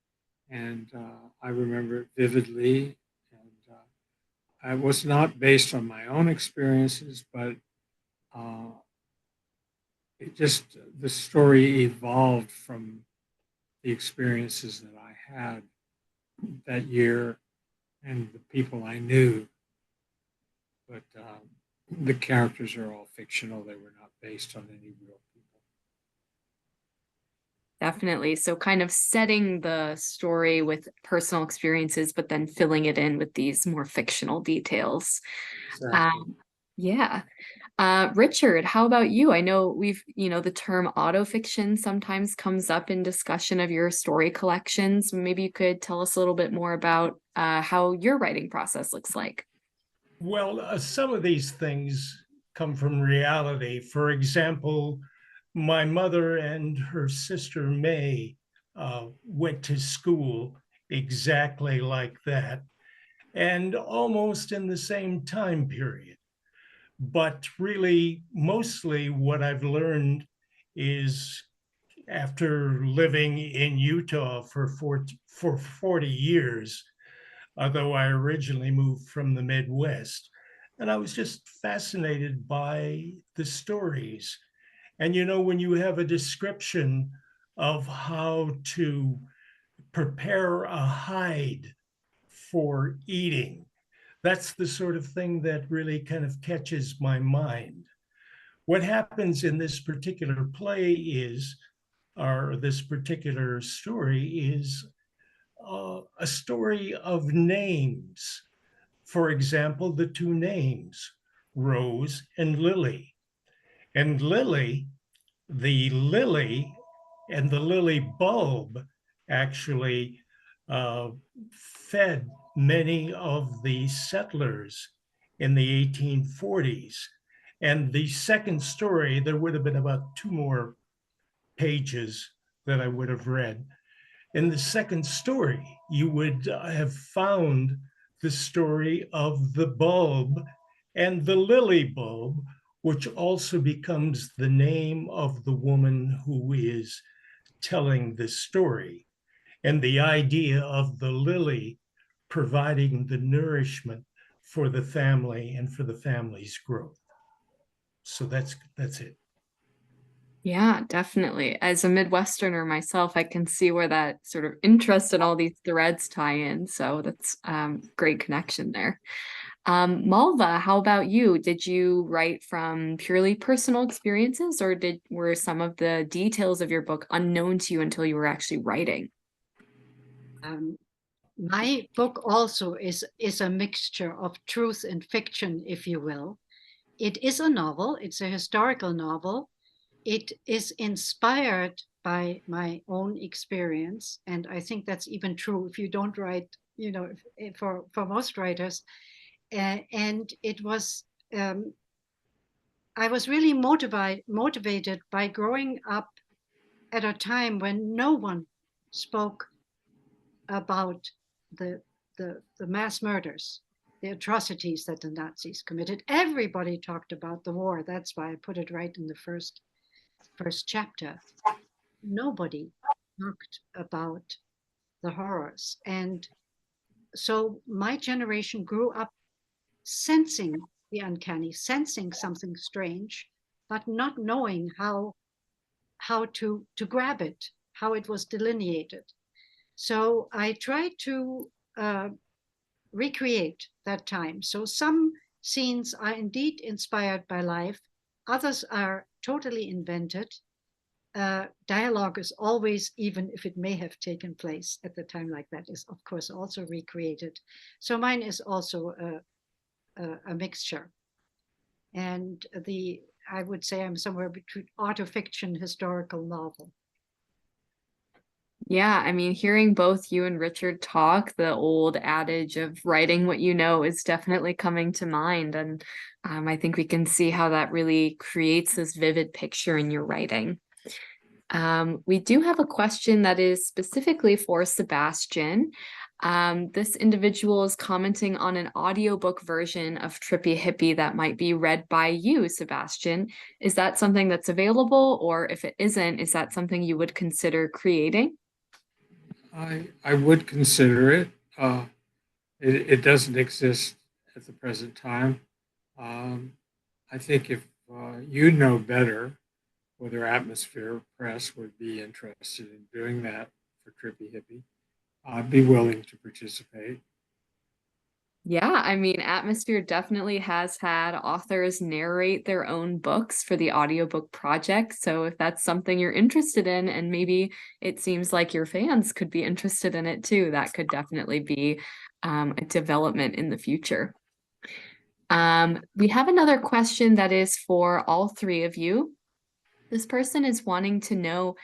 and I remember it vividly. And it was not based on my own experiences, but uh, it just the story evolved from the experiences that I had that year and the people I knew. But the characters are all fictional; they were not based on any real people. Definitely. So kind of setting the story with personal experiences, but then filling it in with these more fictional details. Exactly. Yeah. Richard, how about you? I know the term autofiction sometimes comes up in discussion of your story collections. Maybe you could tell us a little bit more about how your writing process looks like. Well, some of these things come from reality. For example, my mother and her sister May went to school exactly like that and almost in the same time period. But really, mostly what I've learned is after living in Utah for 40 years, although I originally moved from the Midwest. And I was just fascinated by the stories. And when you have a description of how to prepare a hide for eating, that's the sort of thing that really kind of catches my mind. What happens in this particular play is, or this particular story is a story of names. For example, the two names, Rose and Lily. And Lily, the lily and the lily bulb actually uh, fed many of the settlers in the 1840s. And the second story, there would have been about two more pages that I would have read. In the second story, you would have found the story of the bulb and the lily bulb, which also becomes the name of the woman who is telling this story. And the idea of the lily providing the nourishment for the family and for the family's growth. So that's it. Yeah, definitely. As a Midwesterner myself, I can see where that sort of interest in all these threads tie in. So that's great connection there. Malva, how about you? Did you write from purely personal experiences, or were some of the details of your book unknown to you until you were actually writing? Um, my book also is a mixture of truth and fiction, if you will. It is a novel. It's a historical novel. It is inspired by my own experience, and I think that's even true if you don't write. For most writers, and it was. I was really motivated by growing up at a time when no one spoke about the, the mass murders, the atrocities that the Nazis committed. Everybody talked about the war. That's why I put it right in the first chapter. Nobody talked about the horrors. And so my generation grew up sensing the uncanny, sensing something strange, but not knowing how to grab it, how it was delineated. So I tried to recreate that time. So some scenes are indeed inspired by life, others are totally invented. Dialogue is always, even if it may have taken place at the time like that, is of course also recreated. So mine is also a mixture. And I would say I'm somewhere between autofiction, historical novel. Yeah, I mean, hearing both you and Richard talk, the old adage of writing what you know is definitely coming to mind. And I think we can see how that really creates this vivid picture in your writing. We do have a question that is specifically for Sebastian. This individual is commenting on an audiobook version of Trippy Hippy that might be read by you, Sebastian. Is that something that's available? Or if it isn't, is that something you would consider creating? I would consider it. It doesn't exist at the present time. Um, I think if you know better, whether Atmosphere Press would be interested in doing that for Trippy Hippy, I'd be willing to participate. Yeah, I mean, Atmosphere definitely has had authors narrate their own books for the audiobook project. So if that's something you're interested in, and maybe it seems like your fans could be interested in it too, that could definitely be a development in the future. We have another question that is for all three of you. This person is wanting to know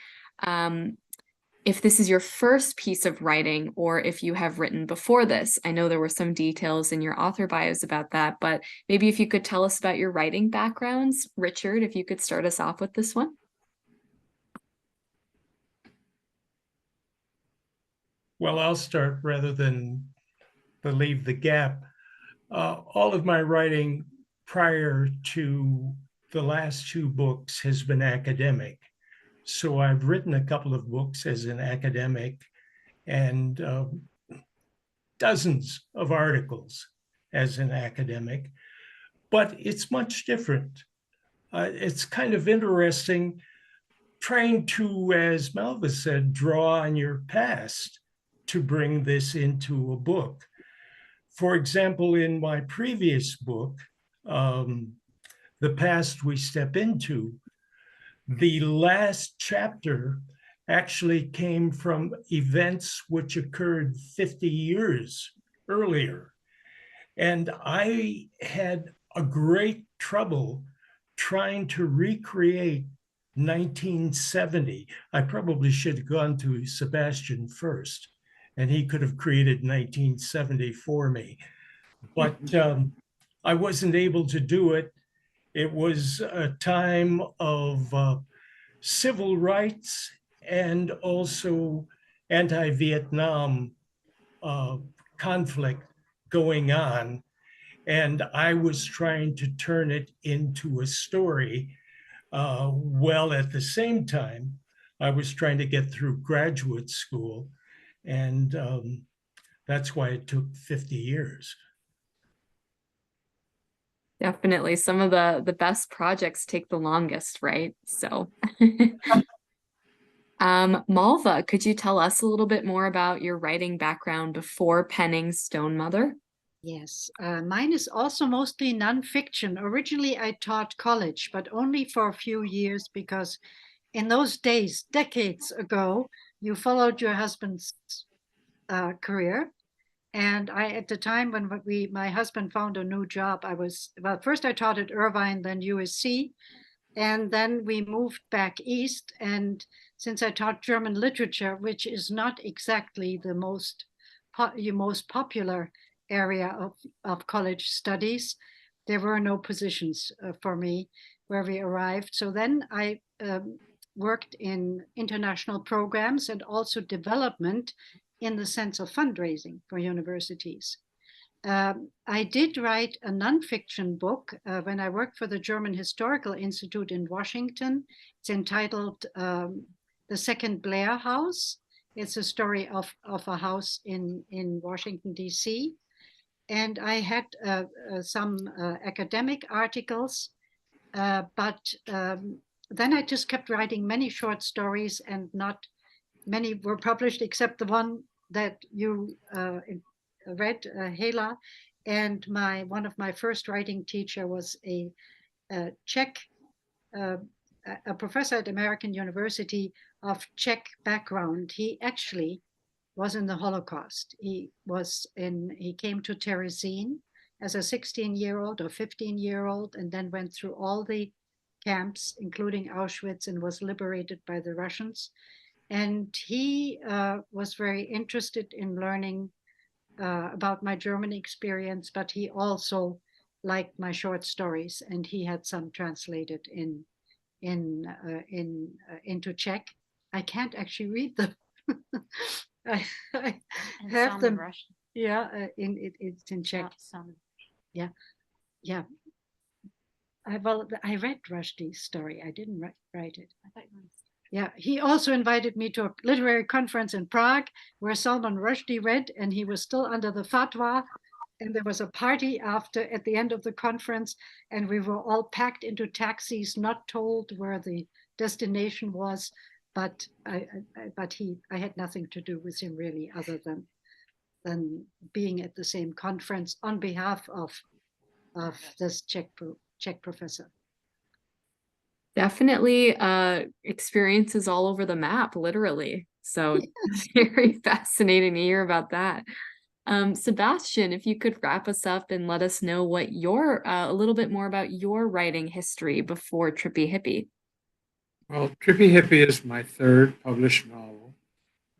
if this is your first piece of writing or if you have written before this. I know there were some details in your author bios about that, but maybe if you could tell us about your writing backgrounds. Richard, if you could start us off with this one. Well, I'll start rather than leave the gap. All of my writing prior to the last two books has been academic. So I've written a couple of books as an academic and dozens of articles as an academic, but it's much different. It's kind of interesting trying to, as Malve said, draw on your past to bring this into a book. For example, in my previous book, The Past We Step Into, the last chapter actually came from events which occurred 50 years earlier. And I had a great trouble trying to recreate 1970. I probably should have gone to Sebastian first, and he could have created 1970 for me. But I wasn't able to do it. It was a time of civil rights and also anti-Vietnam conflict going on. And I was trying to turn it into a story. Well, at the same time, I was trying to get through graduate school. And that's why it took 50 years. Definitely. Some of the best projects take the longest, right? So Malva, could you tell us a little bit more about your writing background before penning Stone Mother? Yes, mine is also mostly nonfiction. Originally, I taught college, but only for a few years because in those days, decades ago, you followed your husband's career. And I, at the time when my husband found a new job, well, first I taught at Irvine, then USC, and then we moved back east. And since I taught German literature, which is not exactly the most popular area of college studies, there were no positions for me where we arrived. So then I worked in international programs and also development in the sense of fundraising for universities. I did write a nonfiction book when I worked for the German Historical Institute in Washington. It's entitled The Second Blair House. It's a story of a house in Washington, D.C. And I had some academic articles, but then I just kept writing many short stories, and not many were published except the one that you read, Hela. And one of my first writing teacher was a Czech, a professor at American University of Czech background. He actually was in the Holocaust. He came to Terezin as a 16-year-old or 15-year-old, and then went through all the camps, including Auschwitz, and was liberated by the Russians. And he was very interested in learning about my German experience, but he also liked my short stories, and he had some translated into Czech. I can't actually read them. I have them. Russian. Yeah, it's in Czech. Some. Yeah. I read Rushdie's story. I didn't write it. I thought you were. Yeah, he also invited me to a literary conference in Prague where Salman Rushdie read, and he was still under the fatwa. And there was a party at the end of the conference, and we were all packed into taxis, not told where the destination was. But I had nothing to do with him really, other than being at the same conference on behalf of this Czech professor. Definitely experiences all over the map, literally. So very fascinating to hear about that. Sebastian, if you could wrap us up and let us know what a little bit more about your writing history before Trippy Hippy. Well, Trippy Hippy is my third published novel.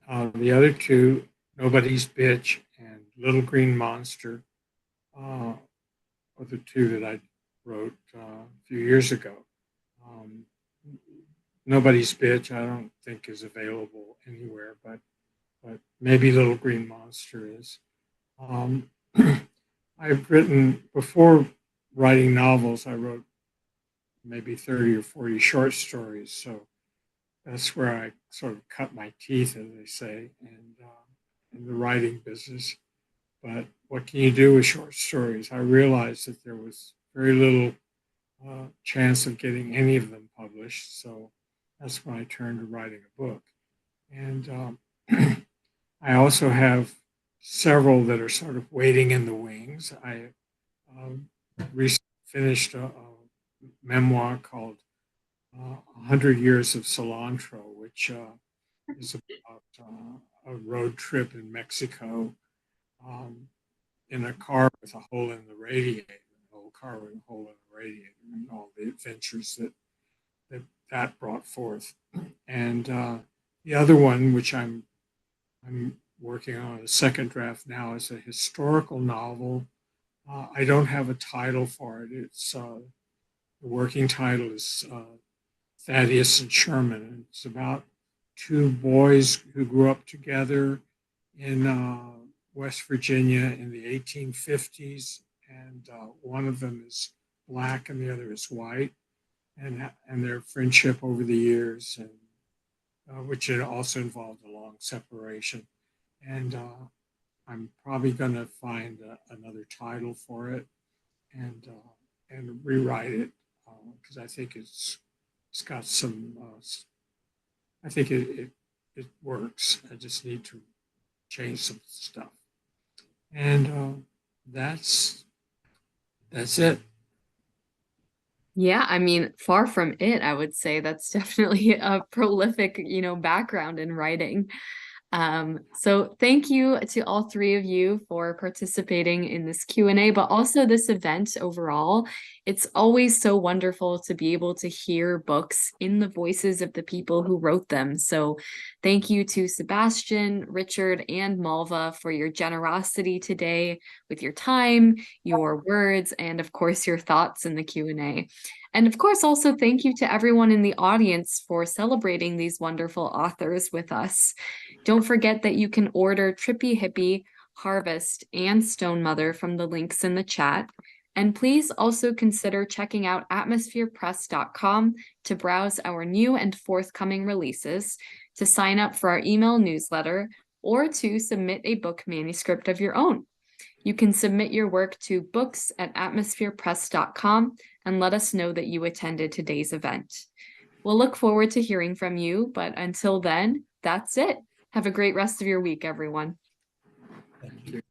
The other two, Nobody's Bitch and Little Green Monster, are the two that I wrote a few years ago. Nobody's Bitch, I don't think is available anywhere, but maybe Little Green Monster is. I've written, before writing novels, I wrote maybe 30 or 40 short stories. So that's where I sort of cut my teeth, as they say, in the writing business. But what can you do with short stories? I realized that there was very little chance of getting any of them published. So that's when I turned to writing a book. And I also have several that are sort of waiting in the wings. I recently finished a memoir called 100 Years of Cilantro, which is about a road trip in Mexico in a car with a hole in the radiator, an old car with a hole in the radiator, and all the adventures that brought forth. And the other one, which I'm working on a second draft now, is a historical novel. I don't have a title for it. It's the working title is Thaddeus and Sherman. And it's about two boys who grew up together in West Virginia in the 1850s, and one of them is black and the other is white, and their friendship over the years, and which also involved a long separation. And I'm probably going to find another title for it and rewrite it because I think it's got some. I think it works. I just need to change some stuff, and that's it. Yeah, I mean, far from it, I would say that's definitely a prolific, background in writing. So thank you to all three of you for participating in this Q&A, but also this event overall. It's always so wonderful to be able to hear books in the voices of the people who wrote them. So thank you to Sebastian, Richard, and Malve for your generosity today with your time, your words, and of course, your thoughts in the Q&A. And of course, also thank you to everyone in the audience for celebrating these wonderful authors with us. Don't forget that you can order Trippy Hippy, Harvest, and Stone Mother from the links in the chat. And please also consider checking out atmospherepress.com to browse our new and forthcoming releases, to sign up for our email newsletter, or to submit a book manuscript of your own. You can submit your work to books@atmospherepress.com and let us know that you attended today's event. We'll look forward to hearing from you, but until then, that's it. Have a great rest of your week, everyone. Thank you.